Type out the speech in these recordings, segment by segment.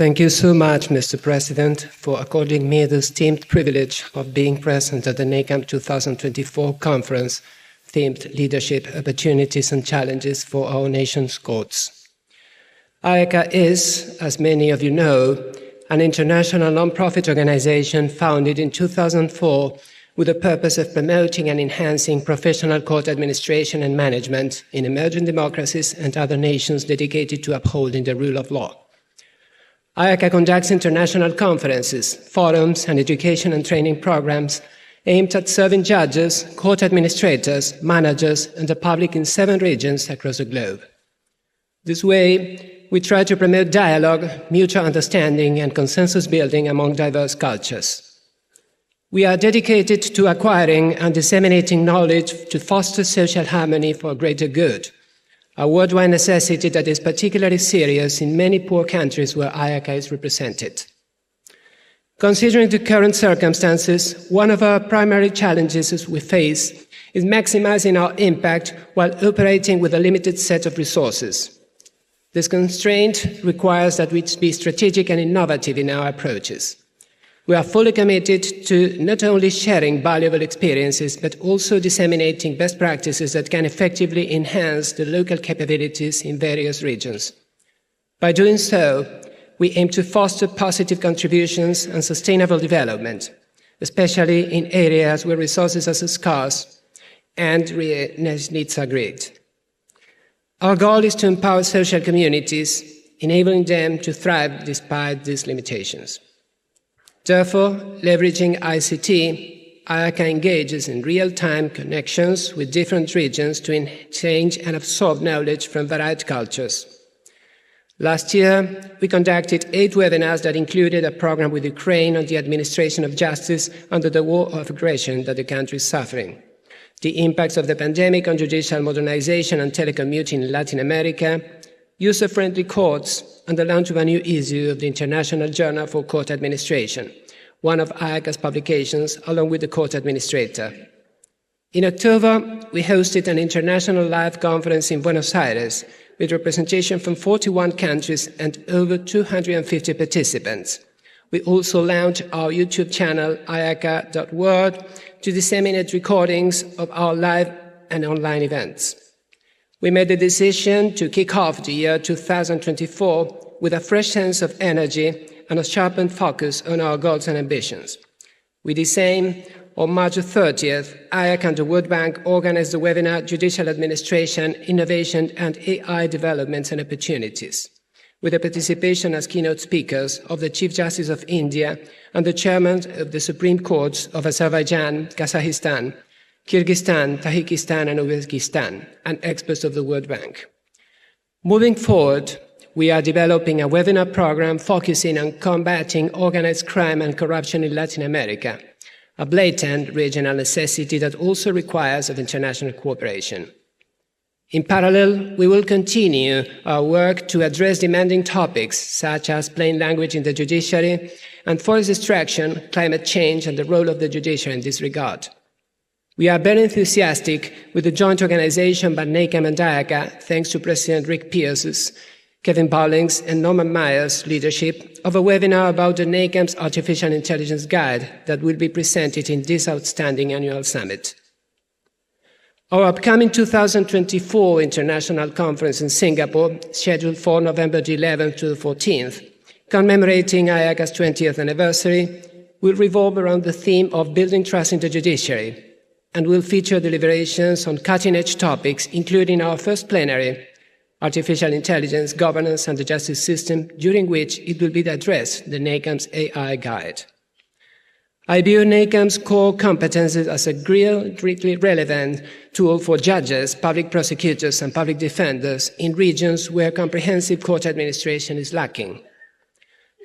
Thank you so much, Mr. President, for according me the esteemed privilege of being present at the NACM 2024 conference themed Leadership, Opportunities and Challenges for Our Nation's Courts. IACA is, as many of you know, an international non-profit organization founded in 2004 with the purpose of promoting and enhancing professional court administration and management in emerging democracies and other nations dedicated to upholding the rule of law. IACA conducts international conferences, forums, and education and training programs aimed at serving judges, court administrators, managers, and the public in 7 regions across the globe. This way, we try to promote dialogue, mutual understanding, and consensus building among diverse cultures. We are dedicated to acquiring and disseminating knowledge to foster social harmony for greater good, a worldwide necessity that is particularly serious in many poor countries where IACA is represented. Considering the current circumstances, one of our primary challenges we face is maximizing our impact while operating with a limited set of resources. This constraint requires that we be strategic and innovative in our approaches. We are fully committed to not only sharing valuable experiences, but also disseminating best practices that can effectively enhance the local capabilities in various regions. By doing so, we aim to foster positive contributions and sustainable development, especially in areas where resources are scarce and needs are great. Our goal is to empower social communities, enabling them to thrive despite these limitations. Therefore, leveraging ICT, IACA engages in real-time connections with different regions to exchange and absorb knowledge from varied cultures. Last year, we conducted 8 webinars that included a program with Ukraine on the administration of justice under the war of aggression that the country is suffering, the impacts of the pandemic on judicial modernization and telecommuting in Latin America, user-friendly courts, and the launch of a new issue of the International Journal for Court Administration, one of IACA's publications, along with the court administrator. In October, we hosted an international live conference in Buenos Aires with representation from 41 countries and over 250 participants. We also launched our YouTube channel, IACA.world, to disseminate recordings of our live and online events. We made the decision to kick off the year 2024 with a fresh sense of energy and a sharpened focus on our goals and ambitions. With this aim, on March 30th, IACA and the World Bank organized the webinar Judicial Administration, Innovation and AI Developments and Opportunities, with the participation as keynote speakers of the Chief Justice of India and the Chairman of the Supreme Courts of Azerbaijan, Kazakhstan, Kyrgyzstan, Tajikistan, and Uzbekistan, and experts of the World Bank. Moving forward, we are developing a webinar program focusing on combating organized crime and corruption in Latin America, a blatant regional necessity that also requires of international cooperation. In parallel, we will continue our work to address demanding topics such as plain language in the judiciary and forest destruction, climate change, and the role of the judiciary in this regard. We are very enthusiastic with the joint organization by NACM and IACA, thanks to President Rick Pierce's, Kevin Bowling's, and Norman Meyer's leadership, of a webinar about the NACM's Artificial Intelligence Guide that will be presented in this outstanding annual summit. Our upcoming 2024 International Conference in Singapore, scheduled for November the 11th to the 14th, commemorating IACA's 20th anniversary, will revolve around the theme of building trust in the judiciary, and will feature deliberations on cutting-edge topics, including our first plenary, Artificial Intelligence, Governance and the Justice System, during which it will be addressed the NACM's AI Guide. I view NACM's core competences as a greatly relevant tool for judges, public prosecutors, and public defenders in regions where comprehensive court administration is lacking.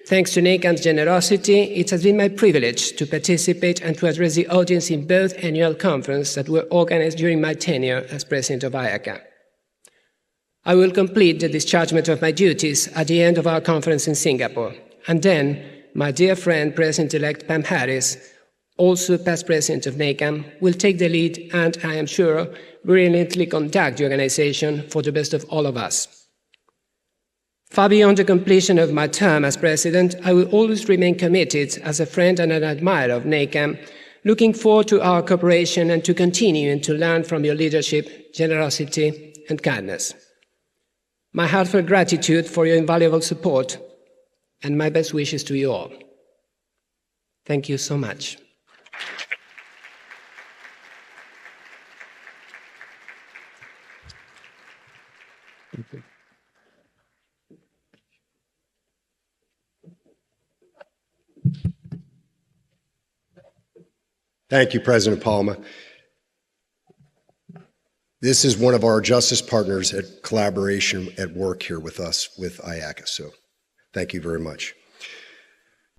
Thanks to NACM's generosity, it has been my privilege to participate and to address the audience in both annual conferences that were organized during my tenure as president of IACA. I will complete the dischargement of my duties at the end of our conference in Singapore, and then my dear friend, President-elect Pam Harris, also past president of NACM, will take the lead and, I am sure, brilliantly conduct the organization for the best of all of us. Far beyond the completion of my term as president, I will always remain committed as a friend and an admirer of NACM, looking forward to our cooperation and to continue and to learn from your leadership, generosity, and kindness. My heartfelt gratitude for your invaluable support and my best wishes to you all. Thank you so much. Thank you, President Palma. This is one of our justice partners at collaboration at work here with us, with IACA, so thank you very much.